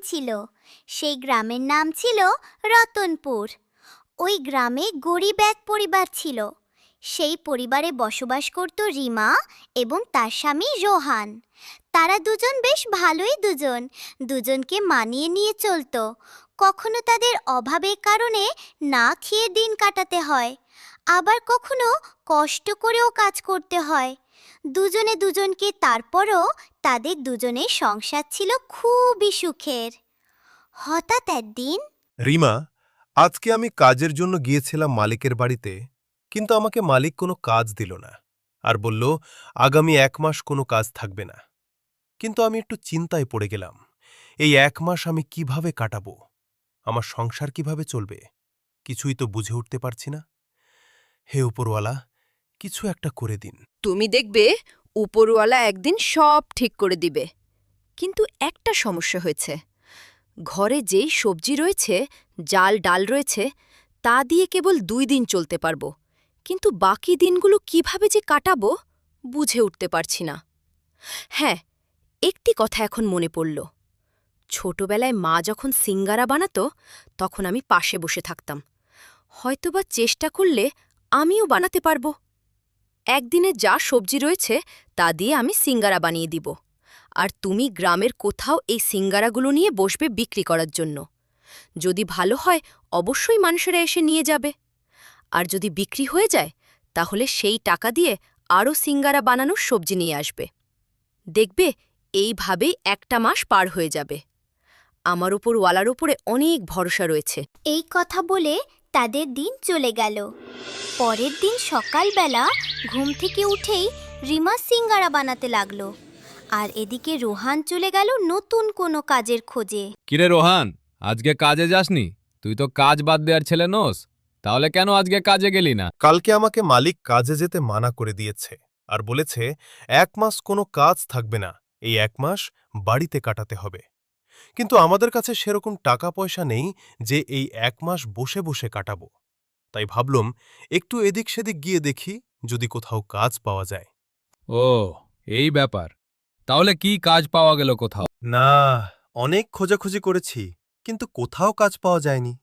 ছিল। সেই গ্রামের নাম ছিল রতনপুর। ওই গ্রামে গরিব এক পরিবার ছিল। সেই পরিবারে বসবাস করত রিমা এবং তার স্বামী রোহান। তারা দুজন বেশ ভালোই দুজনকে মানিয়ে নিয়ে চলতো। কখনো তাদের অভাবের কারণে না খেয়ে দিন কাটাতে হয়, আবার কখনো কষ্ট করেও কাজ করতে হয় দুজনে দুজনকে। তারপরও তাদের দুজনের সংসার ছিল খুবই সুখের। হঠাৎ একদিন রিমা, আজকে আমি কাজের জন্য গিয়েছিলাম মালিকের বাড়িতে, কিন্তু আমাকে মালিক কোনো কাজ দিল না আর বলল আগামী 1 মাস কোনো কাজ থাকবে না। কিন্তু আমি একটু চিন্তায় পড়ে গেলাম। এই 1 মাস আমি কিভাবে কাটাবো? আমার সংসার কিভাবে চলবে? কিছুই তো বুঝে উঠতে পারছি না। হে উপরওয়ালা, কিছু একটা করে দিন। তুমি দেখবে উপরওয়ালা একদিন সব ঠিক করে দিবে। কিন্তু একটা সমস্যা হয়েছে। ঘরে যেই সবজি রয়েছে, ডাল রয়েছে, তা দিয়ে কেবল 2 দিন চলতে পারবো। কিন্তু বাকি দিনগুলো কিভাবে যে কাটাবো বুঝে উঠতে পারছি না। হ্যাঁ, একটি কথা এখন মনে পড়ল। ছোটবেলায় মা যখন সিঙ্গারা বানাতো, তখন আমি পাশে বসে থাকতাম। হয়তোবা চেষ্টা করলে আমিও বানাতে পারবো। একদিনে যা সবজি রয়েছে তা দিয়ে আমি সিঙ্গারা বানিয়ে দিব, আর তুমি গ্রামের কোথাও এই সিঙ্গারাগুলো নিয়ে বসবে বিক্রি করার জন্য। যদি ভালো হয় অবশ্যই মানুষেরা এসে নিয়ে যাবে, আর যদি বিক্রি হয়ে যায় তাহলে সেই টাকা দিয়ে আরও সিঙ্গারা বানানোর সবজি নিয়ে আসবে। দেখবে এইভাবেই 1টা মাস পার হয়ে যাবে। আমার উপর ওয়ালার উপরে অনেক ভরসা রয়েছে। এই কথা বলে তাদের দিন চলে গেল। পরের দিন সকালবেলা ঘুম থেকে উঠেই রিমা সিঙ্গারা বানাতে লাগলো, আর এদিকে রোহান চলে গেল নতুন কোনো কাজের খোঁজে। কিরে রোহান, আজকে কাজে যাসনি? তুই তো কাজ বাদ দেওয়ার ছেলে নোস, তাহলে কেন আজকে কাজে গেলি না? কালকে আমাকে মালিক কাজে যেতে মানা করে দিয়েছে আর বলেছে 1 মাস কোনো কাজ থাকবে না, এই 1 মাস বাড়িতে কাটাতে হবে। কিন্তু আমাদের কাছে সেরকম টাকা পয়সা নেই যে এই 1 মাস বসে বসে কাটাবো। তাই ভাবলাম একটু এদিক সেদিক গিয়ে দেখি যদি কোথাও কাজ পাওয়া যায়। ও, এই ব্যাপার। তাহলে কি কাজ পাওয়া গেল কোথাও? না, অনেক খোঁজাখুঁজি করেছি, কিন্তু কোথাও কাজ পাওয়া যায়নি।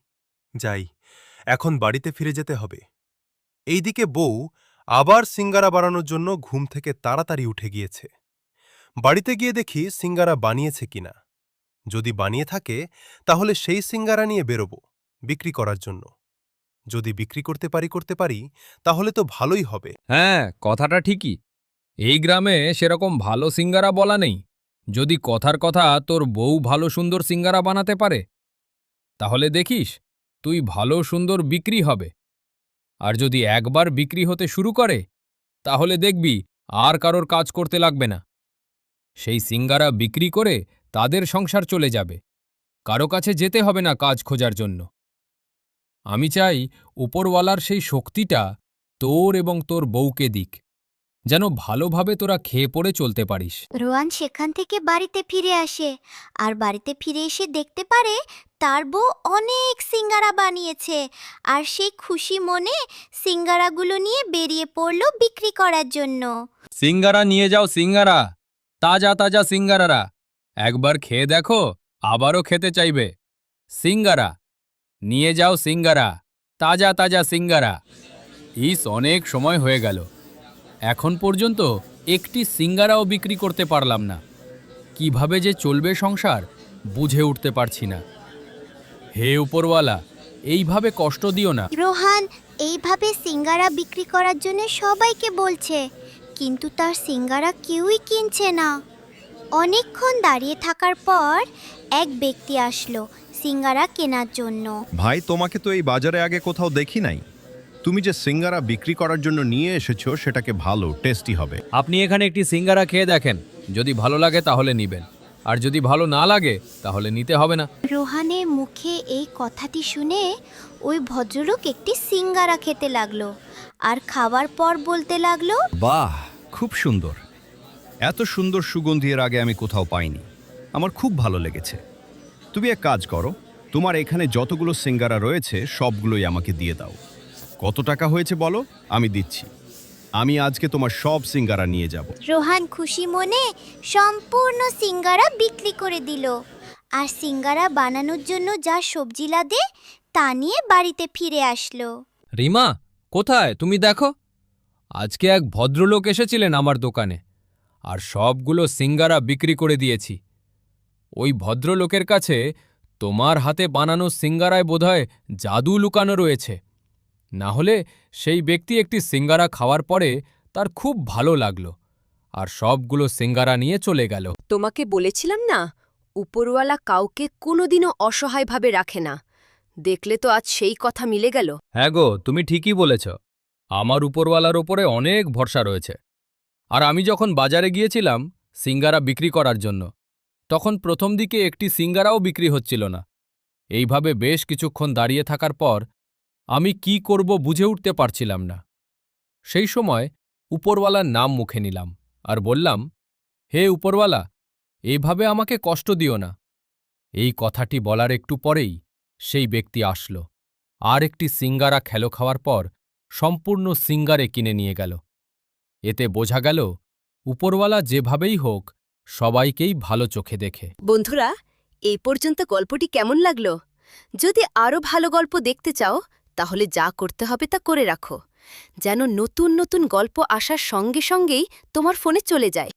যাই, এখন বাড়িতে ফিরে যেতে হবে। এইদিকে বউ আবার সিঙ্গারা বানানোর জন্য ঘুম থেকে তাড়াতাড়ি উঠে গিয়েছে। বাড়িতে গিয়ে দেখি সিঙ্গারা বানিয়েছে কিনা। যদি বানিয়ে থাকে তাহলে সেই সিঙ্গারা নিয়ে বেরোব বিক্রি করার জন্য। যদি বিক্রি করতে পারি তাহলে তো ভালোই হবে। হ্যাঁ, কথাটা ঠিকই। এই গ্রামে সেরকম ভালো সিঙ্গারা বলা নেই। যদি কথার কথা তোর বউ ভালো সুন্দর সিঙ্গারা বানাতে পারে, তাহলে দেখিস তুই ভালো সুন্দর বিক্রি হবে। আর যদি একবার বিক্রি হতে শুরু করে, তাহলে দেখবি আর কারোর কাজ করতে লাগবে না। সেই সিঙ্গারা বিক্রি করে তাদের সংসার চলে যাবে, কারো কাছে যেতে হবে না কাজ খোঁজার জন্য। আমি চাই উপরওয়ালার সেই শক্তিটা তোর এবং তোর বউকে দিক, যেন ভালোভাবে তোরা খেয়ে পড়ে চলতে পারিস। রোহান সেখান থেকে বাড়িতে ফিরে আসে, আর বাড়িতে ফিরে এসে দেখতে পারে তার বউ অনেক সিঙ্গারা বানিয়েছে, আর সে খুশি মনে সিঙ্গারাগুলো নিয়ে বেরিয়ে পড়ল বিক্রি করার জন্য। সিঙ্গারা নিয়ে যাও, সিঙ্গারা, তাজা তাজা সিঙ্গারারা। একবার খেয়ে দেখো, আবারও খেতে চাইবে। সিঙ্গারা নিয়ে যাও, সিঙ্গারা, তাজা তাজা সিঙ্গারা। অনেক সময় হয়ে গেল, এখন পর্যন্ত একটি সিঙ্গারাও বিক্রি করতে পারলাম না। কিভাবে যে চলবে সংসার বুঝে উঠতে পারছি না। হে উপরওয়ালা, এইভাবে কষ্ট দিও না। রোহান এইভাবে সিঙ্গারা বিক্রি করার জন্য সবাইকে বলছে, কিন্তু তার সিঙ্গারা কেউই কিনছে না। অনেকক্ষণ দাঁড়িয়ে থাকার পর এক ব্যক্তি আসলো সিঙ্গারা কেনার জন্য। ভাই, তোমাকে তো এই বাজারে আগে কোথাও দেখি নাই। তুমি যে সিঙ্গারা বিক্রি করার জন্য নিয়ে এসেছো সেটাকে ভালো টেস্টি হবে। আপনি এখানে একটি সিঙ্গারা খেয়ে দেখেন, যদি ভালো লাগে তাহলে নিবেন, আর যদি ভালো না লাগে তাহলে নিতে হবে না। রোহানের মুখে এই কথাটি শুনে ওই ভদ্রলোক একটি সিঙ্গারা খেতে লাগলো, আর খাওয়ার পর বলতে লাগলো, বাহ, খুব সুন্দর। এত সুন্দর সুগন্ধি এর আগে আমি কোথাও পাইনি। আমার খুব ভালো লেগেছে। তুমি এক কাজ করো, তোমার এখানে যতগুলো সিঙ্গারা রয়েছে সবগুলোই আমাকে দিয়ে দাও। কত টাকা হয়েছে বলো, আমি দিচ্ছি। আমি আজকে তোমার সব সিঙ্গারা নিয়ে যাব। রোহান খুশি মনে সম্পূর্ণ সিঙ্গারা বিক্রি করে দিল, আর সিঙ্গারা বানানোর জন্য যা সবজি লাগে তা নিয়ে বাড়িতে ফিরে আসলো। রিমা, কোথায় তুমি দেখো? আজকে এক ভদ্রলোক এসেছিলেন আমার দোকানে, আর সবগুলো সিঙ্গারা বিক্রি করে দিয়েছি। ওই ভদ্রলোকের কাছে তোমার হাতে বানানো সিঙ্গারায় বোধহয় জাদু লুকানো রয়েছে। না হলে সেই ব্যক্তি একটি সিঙ্গারা খাওয়ার পরে তার খুব ভালো লাগলো, আর সবগুলো সিঙ্গারা নিয়ে চলে গেল। তোমাকে বলেছিলাম না, উপরওয়ালা কাউকে কোনোদিনও অসহায়ভাবে রাখে না। দেখলে তো আজ সেই কথা মিলে গেল। হ্যাঁ গো, তুমি ঠিকই বলেছ। আমার উপরওয়ালার ওপরে অনেক ভরসা রয়েছে। আর আমি যখন বাজারে গিয়েছিলাম সিঙ্গারা বিক্রি করার জন্য, তখন প্রথম দিকে একটি সিঙ্গারাও বিক্রি হচ্ছিল না। এইভাবে বেশ কিছুক্ষণ দাঁড়িয়ে থাকার পর আমি কি করব বুঝে উঠতে পারছিলাম না। সেই সময় উপরওয়ালার নাম মুখে নিলাম আর বললাম, হে উপরওয়ালা, এইভাবে আমাকে কষ্ট দিও না। এই কথাটি বলার একটু পরেই সেই ব্যক্তি আসল, আর একটি সিঙ্গারা খেলো খাওয়ার পর সম্পূর্ণ সিঙ্গারে কিনে নিয়ে গেল। এতে বোঝা গেল উপরওয়ালা যেভাবেই হোক সবাইকেই ভালো চোখে দেখে। বন্ধুরা, এই পর্যন্ত গল্পটি কেমন লাগলো? যদি আরও ভালো গল্প দেখতে চাও তাহলে যা করতে হবে তা করে রাখো, যেন নতুন নতুন গল্প আসার সঙ্গে সঙ্গেই তোমার ফোনে চলে যায়।